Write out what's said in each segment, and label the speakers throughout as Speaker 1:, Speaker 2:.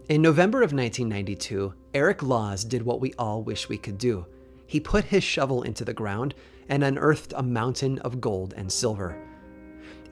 Speaker 1: In November of 1992, Eric Laws did what we all wish we could do. He put his shovel into the ground and unearthed a mountain of gold and silver.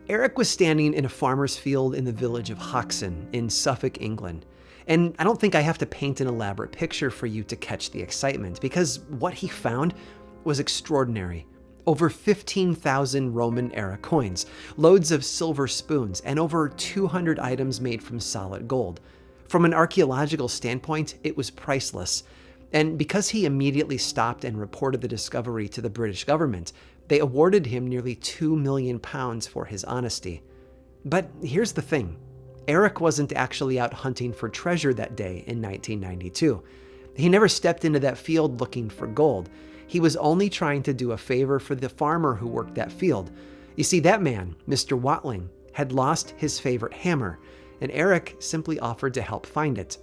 Speaker 1: Eric was standing in a farmer's field in the village of Hoxton in Suffolk, England. And I don't think I have to paint an elaborate picture for you to catch the excitement, because what he found was extraordinary. Over 15,000 Roman-era coins, loads of silver spoons, and over 200 items made from solid gold. From an archaeological standpoint, it was priceless. And because he immediately stopped and reported the discovery to the British government, they awarded him nearly £2 million for his honesty. But here's the thing. Eric wasn't actually out hunting for treasure that day in 1992. He never stepped into that field looking for gold. He was only trying to do a favor for the farmer who worked that field. You see, that man, Mr. Watling, had lost his favorite hammer, and Eric simply offered to help find it.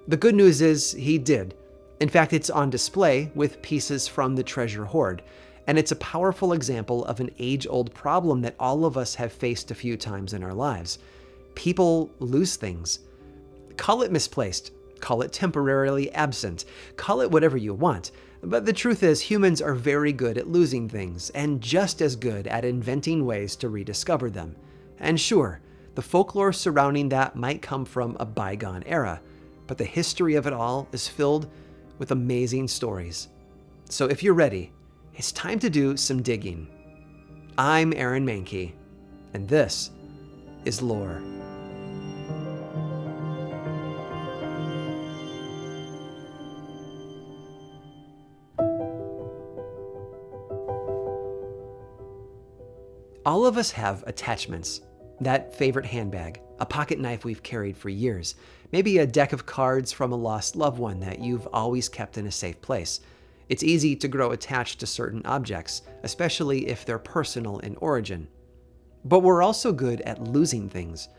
Speaker 1: The good news is he did. In fact, it's on display with pieces from the treasure hoard, and it's a powerful example of an age-old problem that all of us have faced a few times in our lives. People lose things. Call it misplaced, call it temporarily absent, call it whatever you want. But the truth is, humans are very good at losing things, and just as good at inventing ways to rediscover them. And sure, the folklore surrounding that might come from a bygone era, but the history of it all is filled with amazing stories. So if you're ready, it's time to do some digging. I'm Aaron Mahnke, and this is Lore. All of us have attachments. That favorite handbag, a pocket knife we've carried for years, maybe a deck of cards from a lost loved one that you've always kept in a safe place. It's easy to grow attached to certain objects, especially if they're personal in origin. But we're also good at losing things.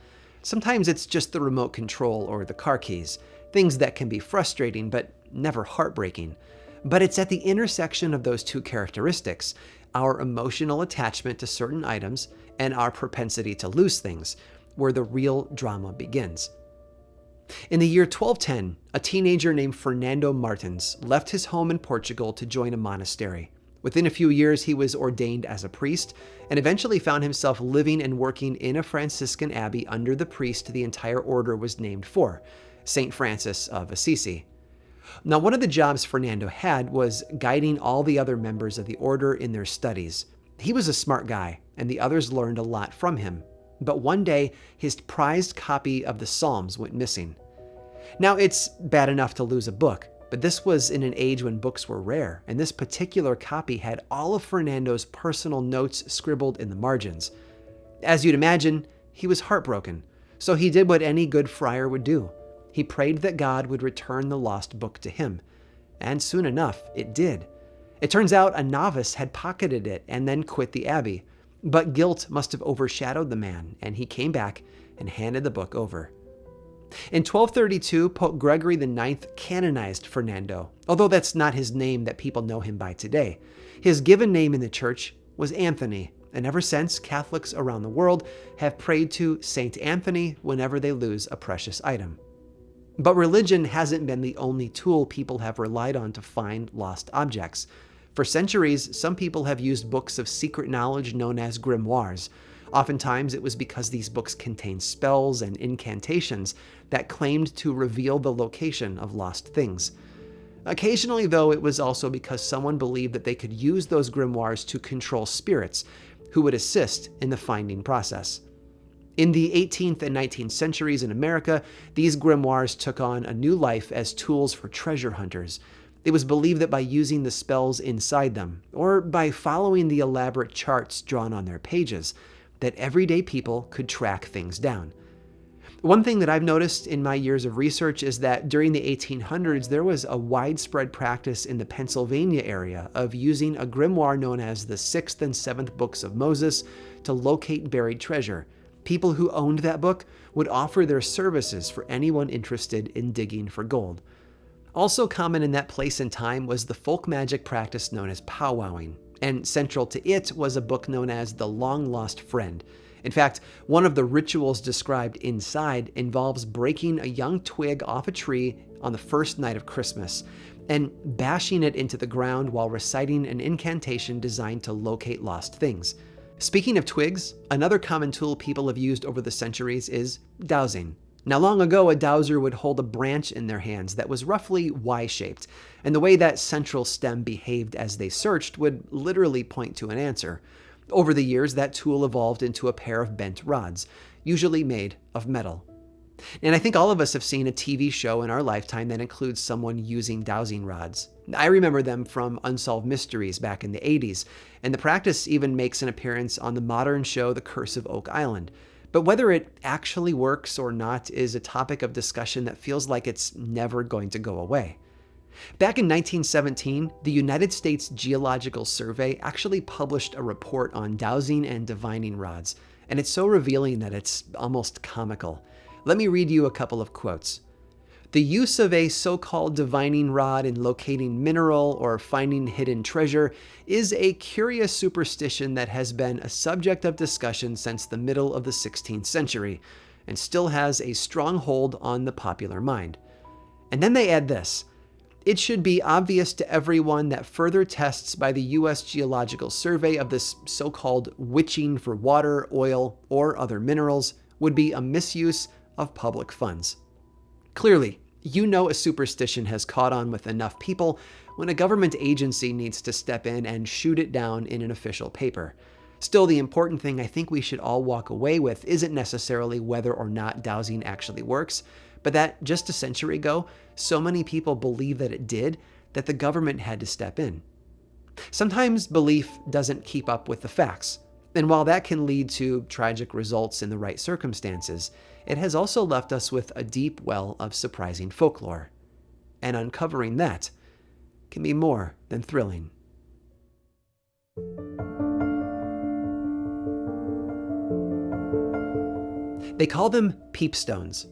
Speaker 1: Sometimes it's just the remote control or the car keys, things that can be frustrating but never heartbreaking. But it's at the intersection of those two characteristics, our emotional attachment to certain items and our propensity to lose things, where the real drama begins. In the year 1210, a teenager named Fernando Martins left his home in Portugal to join a monastery. Within a few years, he was ordained as a priest and eventually found himself living and working in a Franciscan abbey under the priest the entire order was named for, St. Francis of Assisi. Now, one of the jobs Fernando had was guiding all the other members of the order in their studies. He was a smart guy, and the others learned a lot from him. But one day, his prized copy of the Psalms went missing. Now, it's bad enough to lose a book, but this was in an age when books were rare, and this particular copy had all of Fernando's personal notes scribbled in the margins. As you'd imagine, he was heartbroken, so he did what any good friar would do. He prayed that God would return the lost book to him. And soon enough, it did. It turns out a novice had pocketed it and then quit the abbey. But guilt must have overshadowed the man, and he came back and handed the book over. In 1232, Pope Gregory IX canonized Fernando, although that's not his name that people know him by today. His given name in the church was Anthony, and ever since, Catholics around the world have prayed to Saint Anthony whenever they lose a precious item. But religion hasn't been the only tool people have relied on to find lost objects. For centuries, some people have used books of secret knowledge known as grimoires. Oftentimes, it was because these books contained spells and incantations that claimed to reveal the location of lost things. Occasionally, though, it was also because someone believed that they could use those grimoires to control spirits who would assist in the finding process. In the 18th and 19th centuries in America, these grimoires took on a new life as tools for treasure hunters. It was believed that by using the spells inside them, or by following the elaborate charts drawn on their pages, that everyday people could track things down. One thing that I've noticed in my years of research is that during the 1800s, there was a widespread practice in the Pennsylvania area of using a grimoire known as the 6th and 7th Books of Moses to locate buried treasure. People who owned that book would offer their services for anyone interested in digging for gold. Also common in that place and time was the folk magic practice known as powwowing, and central to it was a book known as The Long Lost Friend. In fact, one of the rituals described inside involves breaking a young twig off a tree on the first night of Christmas and bashing it into the ground while reciting an incantation designed to locate lost things. Speaking of twigs, another common tool people have used over the centuries is dowsing. Now, long ago, a dowser would hold a branch in their hands that was roughly Y-shaped, and the way that central stem behaved as they searched would literally point to an answer. Over the years, that tool evolved into a pair of bent rods, usually made of metal. And I think all of us have seen a TV show in our lifetime that includes someone using dowsing rods. I remember them from Unsolved Mysteries back in the 80s, and the practice even makes an appearance on the modern show The Curse of Oak Island. But whether it actually works or not is a topic of discussion that feels like it's never going to go away. Back in 1917, the United States Geological Survey actually published a report on dowsing and divining rods, and it's so revealing that it's almost comical. Let me read you a couple of quotes. The use of a so-called divining rod in locating mineral or finding hidden treasure is a curious superstition that has been a subject of discussion since the middle of the 16th century and still has a strong hold on the popular mind. And then they add this. It should be obvious to everyone that further tests by the U.S. Geological Survey of this so-called witching for water, oil, or other minerals would be a misuse of public funds. Clearly, you know a superstition has caught on with enough people when a government agency needs to step in and shoot it down in an official paper. Still, the important thing I think we should all walk away with isn't necessarily whether or not dowsing actually works, but that just a century ago, so many people believed that it did that the government had to step in. Sometimes belief doesn't keep up with the facts, and while that can lead to tragic results in the right circumstances, it has also left us with a deep well of surprising folklore. And uncovering that can be more than thrilling. They call them peepstones.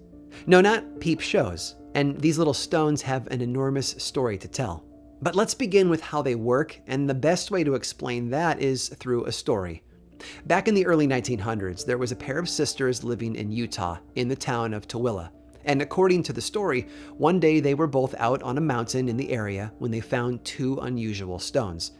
Speaker 1: No, not peep shows, and these little stones have an enormous story to tell. But let's begin with how they work, and the best way to explain that is through a story. Back in the early 1900s, there was a pair of sisters living in Utah, in the town of Tooele. And according to the story, one day they were both out on a mountain in the area when they found two unusual stones.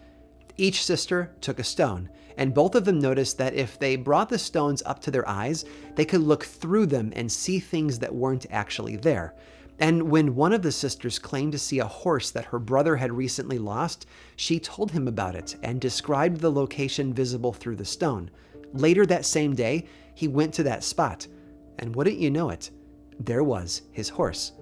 Speaker 1: Each sister took a stone, and both of them noticed that if they brought the stones up to their eyes, they could look through them and see things that weren't actually there. And when one of the sisters claimed to see a horse that her brother had recently lost, she told him about it and described the location visible through the stone. Later that same day, he went to that spot, and wouldn't you know it, there was his horse.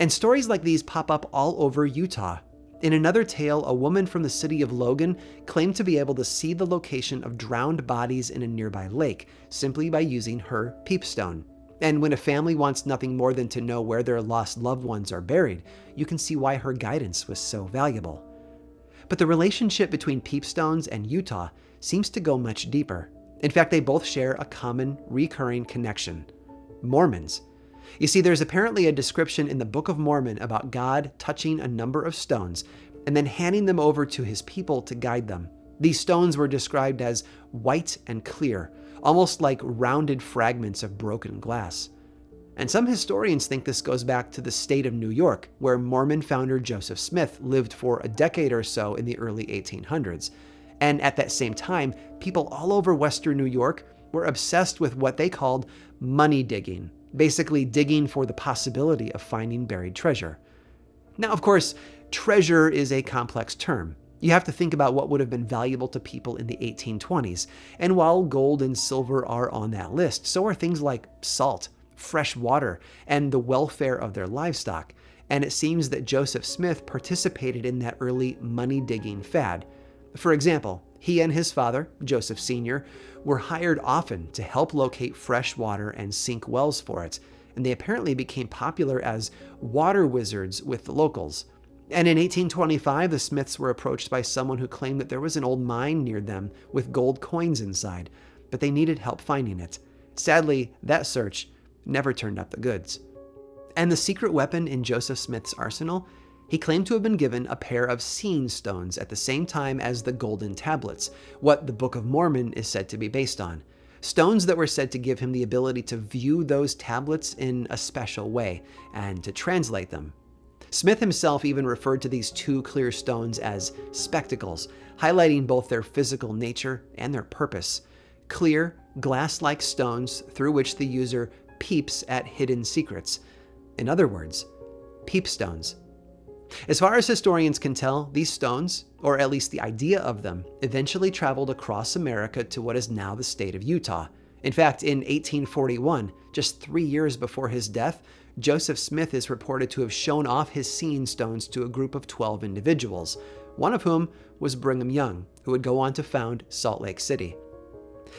Speaker 1: And stories like these pop up all over Utah. In another tale, a woman from the city of Logan claimed to be able to see the location of drowned bodies in a nearby lake simply by using her peepstone. And when a family wants nothing more than to know where their lost loved ones are buried, you can see why her guidance was so valuable. But the relationship between peepstones and Utah seems to go much deeper. In fact, they both share a common, recurring connection: Mormons. You see, there's apparently a description in the Book of Mormon about God touching a number of stones and then handing them over to his people to guide them. These stones were described as white and clear, almost like rounded fragments of broken glass. And some historians think this goes back to the state of New York, where Mormon founder Joseph Smith lived for a decade or so in the early 1800s. And at that same time, people all over Western New York were obsessed with what they called money digging, basically digging for the possibility of finding buried treasure. Now, of course, treasure is a complex term. You have to think about what would have been valuable to people in the 1820s. And while gold and silver are on that list, so are things like salt, fresh water, and the welfare of their livestock. And it seems that Joseph Smith participated in that early money-digging fad. For example, he and his father, Joseph Sr., were hired often to help locate fresh water and sink wells for it, and they apparently became popular as water wizards with the locals. And in 1825, the Smiths were approached by someone who claimed that there was an old mine near them with gold coins inside, but they needed help finding it. Sadly, that search never turned up the goods. And the secret weapon in Joseph Smith's arsenal? He claimed to have been given a pair of seeing stones at the same time as the golden tablets, what the Book of Mormon is said to be based on. stones that were said to give him the ability to view those tablets in a special way and to translate them. Smith himself even referred to these two clear stones as spectacles, highlighting both their physical nature and their purpose. Clear, glass-like stones through which the user peeps at hidden secrets. In other words, peepstones. As far as historians can tell, these stones, or at least the idea of them, eventually traveled across America to what is now the state of Utah. In fact, in 1841, just 3 years before his death, Joseph Smith is reported to have shown off his seeing stones to a group of 12 individuals, one of whom was Brigham Young, who would go on to found Salt Lake City.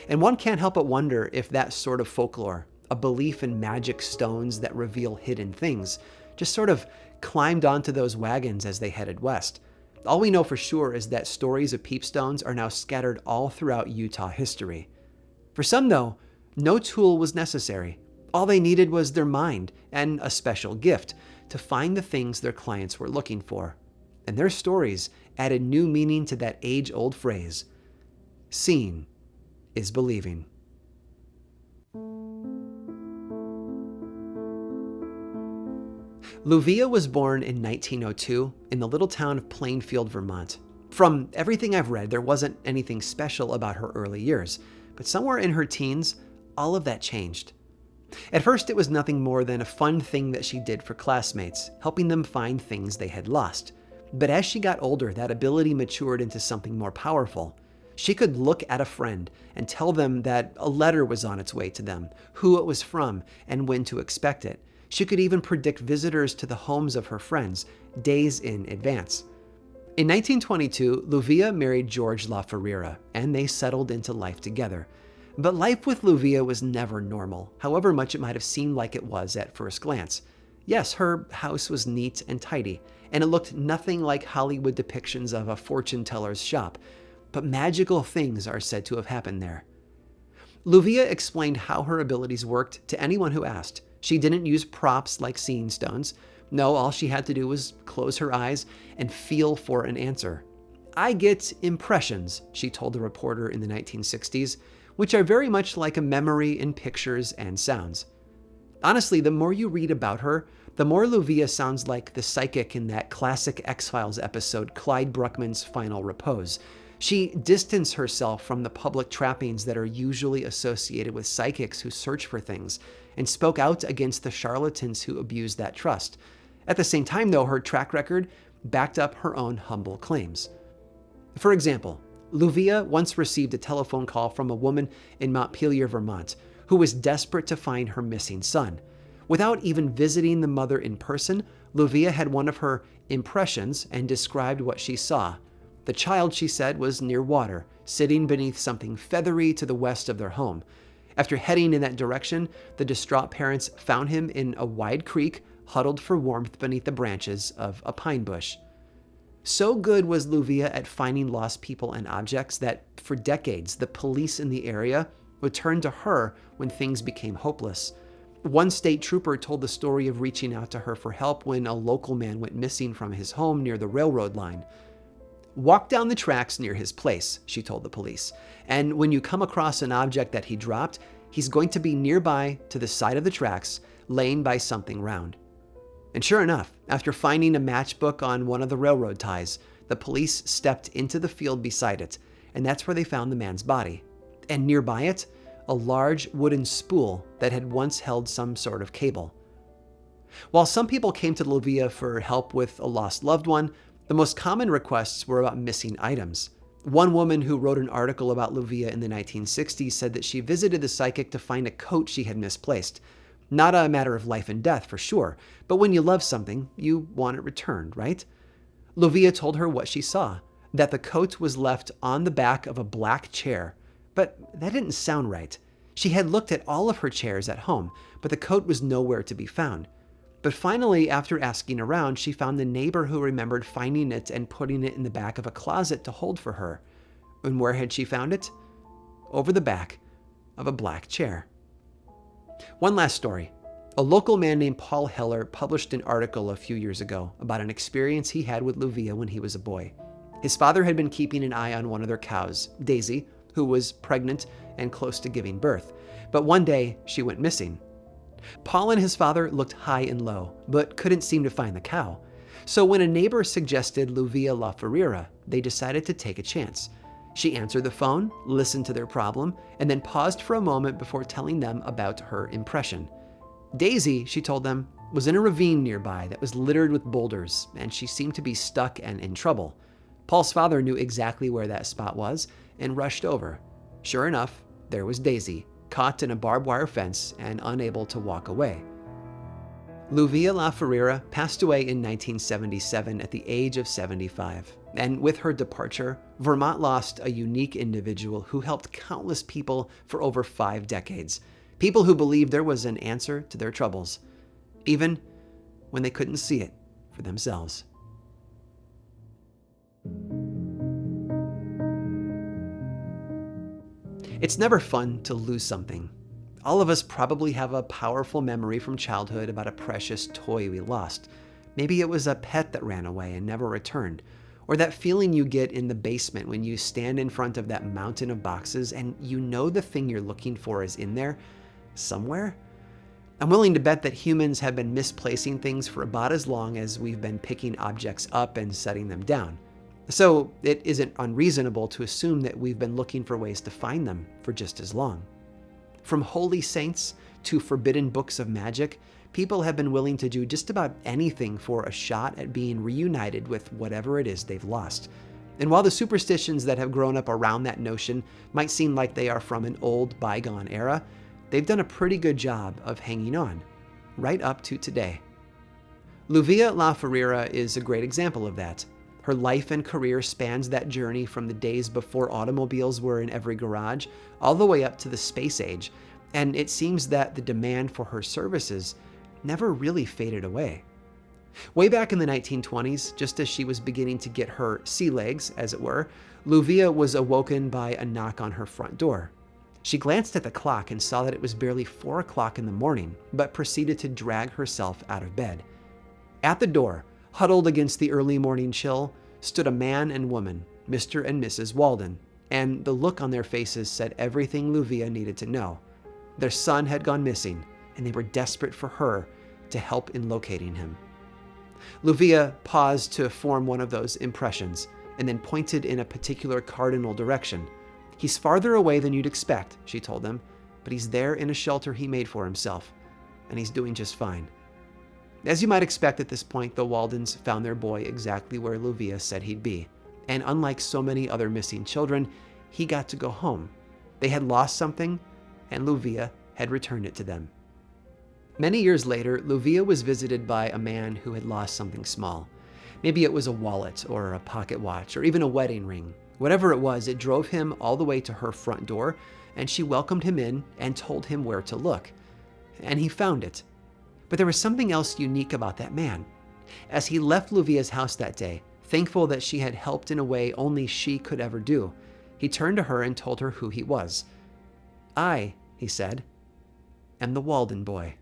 Speaker 1: And one can't help but wonder if that sort of folklore, a belief in magic stones that reveal hidden things, just sort of climbed onto those wagons as they headed west. All we know for sure is that stories of peepstones are now scattered all throughout Utah history. For some, though, no tool was necessary. All they needed was their mind and a special gift to find the things their clients were looking for. And their stories added new meaning to that age-old phrase, seeing is believing. Luvia was born in 1902 in the little town of Plainfield, Vermont. From everything I've read, there wasn't anything special about her early years, but somewhere in her teens, all of that changed. At first, it was nothing more than a fun thing that she did for classmates, helping them find things they had lost. But as she got older, that ability matured into something more powerful. She could look at a friend and tell them that a letter was on its way to them, who it was from, and when to expect it. She could even predict visitors to the homes of her friends days in advance. In 1922, Luvia married George La Ferreira, and they settled into life together. But life with Luvia was never normal, however much it might have seemed like it was at first glance. Yes, her house was neat and tidy, and it looked nothing like Hollywood depictions of a fortune teller's shop, but magical things are said to have happened there. Luvia explained how her abilities worked to anyone who asked. She didn't use props like seeing stones. No, all she had to do was close her eyes and feel for an answer. "I get impressions," she told a reporter in the 1960s, which are very much like a memory in pictures and sounds. Honestly, the more you read about her, the more Luvia sounds like the psychic in that classic X-Files episode, Clyde Bruckman's Final Repose. She distanced herself from the public trappings that are usually associated with psychics who search for things, and spoke out against the charlatans who abuse that trust. At the same time, though, her track record backed up her own humble claims. For example, Luvia once received a telephone call from a woman in Montpelier, Vermont, who was desperate to find her missing son. Without even visiting the mother in person, Luvia had one of her impressions and described what she saw. The child, she said, was near water, sitting beneath something feathery to the west of their home. After heading in that direction, the distraught parents found him in a wide creek, huddled for warmth beneath the branches of a pine bush. So good was Luvia at finding lost people and objects that, for decades, the police in the area would turn to her when things became hopeless. One state trooper told the story of reaching out to her for help when a local man went missing from his home near the railroad line. "Walk down the tracks near his place," she told the police, "and when you come across an object that he dropped, he's going to be nearby to the side of the tracks, laying by something round." And sure enough, after finding a matchbook on one of the railroad ties, the police stepped into the field beside it, and that's where they found the man's body. And nearby it, a large wooden spool that had once held some sort of cable. While some people came to Luvia for help with a lost loved one, the most common requests were about missing items. One woman who wrote an article about Luvia in the 1960s said that she visited the psychic to find a coat she had misplaced. Not a matter of life and death, for sure, but when you love something, you want it returned, right? Luvia told her what she saw, that the coat was left on the back of a black chair. But that didn't sound right. She had looked at all of her chairs at home, but the coat was nowhere to be found. But finally, after asking around, she found the neighbor who remembered finding it and putting it in the back of a closet to hold for her. And where had she found it? Over the back of a black chair. One last story. A local man named Paul Heller published an article a few years ago about an experience he had with Luvia when he was a boy. His father had been keeping an eye on one of their cows, Daisy, who was pregnant and close to giving birth. But one day, she went missing. Paul and his father looked high and low, but couldn't seem to find the cow. So when a neighbor suggested Luvia La Ferreira, they decided to take a chance. She answered the phone, listened to their problem, and then paused for a moment before telling them about her impression. Daisy, she told them, was in a ravine nearby that was littered with boulders, and she seemed to be stuck and in trouble. Paul's father knew exactly where that spot was and rushed over. Sure enough, there was Daisy, caught in a barbed wire fence and unable to walk away. Luvia La Ferreira passed away in 1977 at the age of 75, and with her departure, Vermont lost a unique individual who helped countless people for over 5 decades, people who believed there was an answer to their troubles, even when they couldn't see it for themselves. It's never fun to lose something. All of us probably have a powerful memory from childhood about a precious toy we lost. Maybe it was a pet that ran away and never returned, or that feeling you get in the basement when you stand in front of that mountain of boxes and you know the thing you're looking for is in there somewhere. I'm willing to bet that humans have been misplacing things for about as long as we've been picking objects up and setting them down. So it isn't unreasonable to assume that we've been looking for ways to find them for just as long. From holy saints to forbidden books of magic, people have been willing to do just about anything for a shot at being reunited with whatever it is they've lost. And while the superstitions that have grown up around that notion might seem like they are from an old, bygone era, they've done a pretty good job of hanging on, right up to today. Luvia La Ferreira is a great example of that. Her life and career spans that journey from the days before automobiles were in every garage, all the way up to the space age, and it seems that the demand for her services never really faded away. Way back in the 1920s, just as she was beginning to get her sea legs, as it were, Luvia was awoken by a knock on her front door. She glanced at the clock and saw that it was barely 4 o'clock in the morning, but proceeded to drag herself out of bed. At the door, huddled against the early morning chill, stood a man and woman, Mr. and Mrs. Walden, and the look on their faces said everything Luvia needed to know. Their son had gone missing, and they were desperate for her to help in locating him. Luvia paused to form one of those impressions, and then pointed in a particular cardinal direction. "He's farther away than you'd expect," she told them, "but he's there in a shelter he made for himself, and he's doing just fine." As you might expect at this point, the Waldens found their boy exactly where Luvia said he'd be. And unlike so many other missing children, he got to go home. They had lost something, and Luvia had returned it to them. Many years later, Luvia was visited by a man who had lost something small. Maybe it was a wallet or a pocket watch or even a wedding ring. Whatever it was, it drove him all the way to her front door, and she welcomed him in and told him where to look. And he found it. But there was something else unique about that man. As he left Luvia's house that day, thankful that she had helped in a way only she could ever do, he turned to her and told her who he was. "I," he said, "am the Walden boy."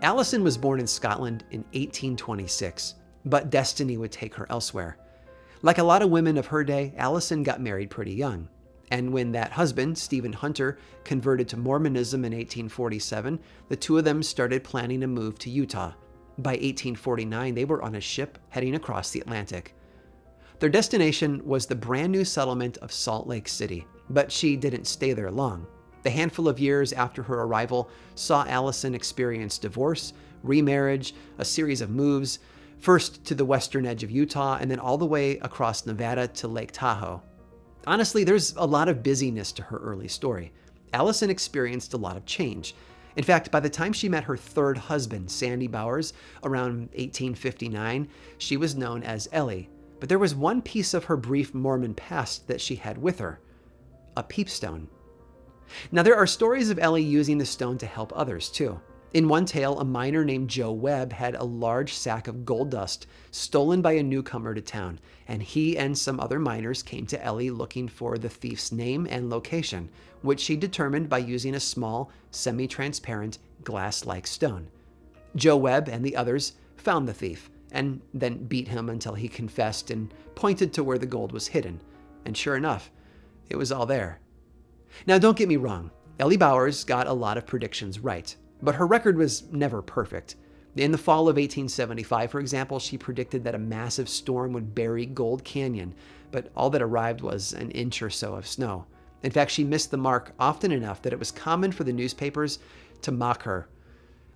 Speaker 1: Allison was born in Scotland in 1826, but destiny would take her elsewhere. Like a lot of women of her day, Allison got married pretty young. And when that husband, Stephen Hunter, converted to Mormonism in 1847, the two of them started planning a move to Utah. By 1849, they were on a ship heading across the Atlantic. Their destination was the brand new settlement of Salt Lake City, but she didn't stay there long. The handful of years after her arrival saw Allison experience divorce, remarriage, a series of moves, first to the western edge of Utah and then all the way across Nevada to Lake Tahoe. Honestly, there's a lot of busyness to her early story. Allison experienced a lot of change. In fact, by the time she met her third husband, Sandy Bowers, around 1859, she was known as Ellie. But there was one piece of her brief Mormon past that she had with her: a peepstone. Now, there are stories of Ellie using the stone to help others, too. In one tale, a miner named Joe Webb had a large sack of gold dust stolen by a newcomer to town, and he and some other miners came to Ellie looking for the thief's name and location, which she determined by using a small, semi-transparent, glass-like stone. Joe Webb and the others found the thief and then beat him until he confessed and pointed to where the gold was hidden. And sure enough, it was all there. Now, don't get me wrong. Ellie Bowers got a lot of predictions right, but her record was never perfect. In the fall of 1875, for example, she predicted that a massive storm would bury Gold Canyon, but all that arrived was an inch or so of snow. In fact, she missed the mark often enough that it was common for the newspapers to mock her.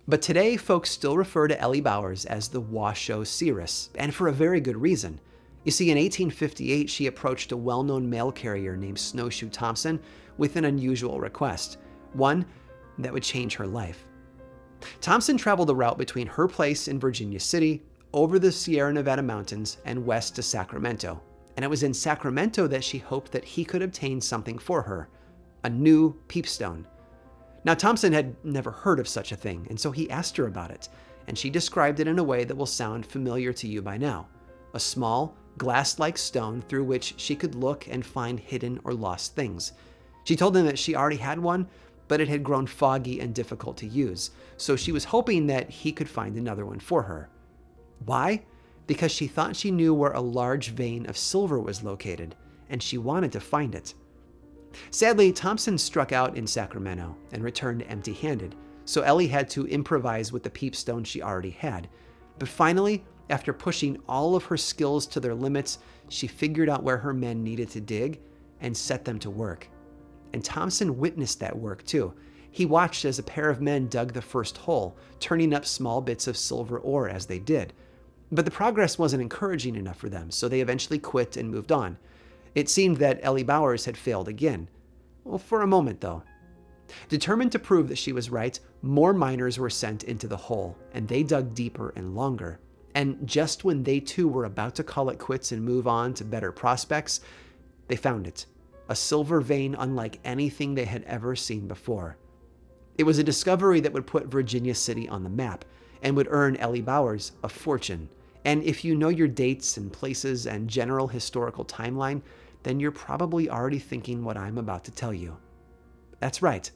Speaker 1: But today, folks still refer to Ellie Bowers as the Washoe Seeress, and for a very good reason. You see, in 1858, she approached a well-known mail carrier named Snowshoe Thompson with an unusual request, one that would change her life. Thompson traveled a route between her place in Virginia City, over the Sierra Nevada mountains, and west to Sacramento. And it was in Sacramento that she hoped that he could obtain something for her, a new peepstone. Now, Thompson had never heard of such a thing, and so he asked her about it, and she described it in a way that will sound familiar to you by now. A small, glass-like stone through which she could look and find hidden or lost things. She told him that she already had one, but it had grown foggy and difficult to use, so she was hoping that he could find another one for her. Why? Because she thought she knew where a large vein of silver was located, and she wanted to find it. Sadly, Thompson struck out in Sacramento and returned empty-handed, so Ellie had to improvise with the peepstone she already had. But finally, after pushing all of her skills to their limits, she figured out where her men needed to dig and set them to work. And Thompson witnessed that work too. He watched as a pair of men dug the first hole, turning up small bits of silver ore as they did. But the progress wasn't encouraging enough for them, so they eventually quit and moved on. It seemed that Ellie Bowers had failed again. Well, for a moment though. Determined to prove that she was right, more miners were sent into the hole, and they dug deeper and longer. And just when they too were about to call it quits and move on to better prospects, they found it. A silver vein unlike anything they had ever seen before. It was a discovery that would put Virginia City on the map and would earn Ellie Bowers a fortune. And if you know your dates and places and general historical timeline, then you're probably already thinking what I'm about to tell you. That's right.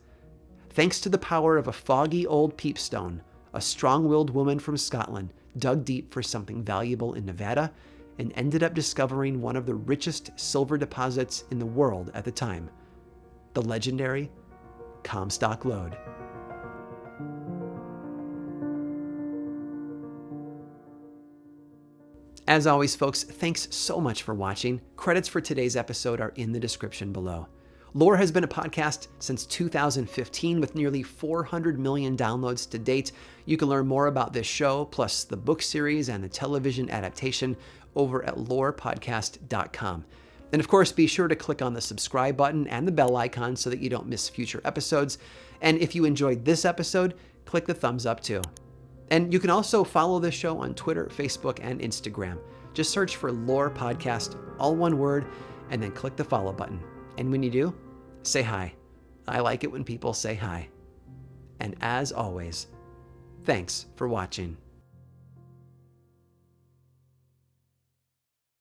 Speaker 1: Thanks to the power of a foggy old peepstone, a strong-willed woman from Scotland dug deep for something valuable in Nevada and ended up discovering one of the richest silver deposits in the world at the time, the legendary Comstock Lode. As always, folks, thanks so much for watching. Credits for today's episode are in the description below. Lore has been a podcast since 2015 with nearly 400 million downloads to date. You can learn more about this show, plus the book series and the television adaptation over at lorepodcast.com. And of course, be sure to click on the subscribe button and the bell icon so that you don't miss future episodes. And if you enjoyed this episode, click the thumbs up too. And you can also follow this show on Twitter, Facebook, and Instagram. Just search for Lore Podcast, all one word, and then click the follow button. And when you do, say hi. I like it when people say hi. And as always, thanks for watching.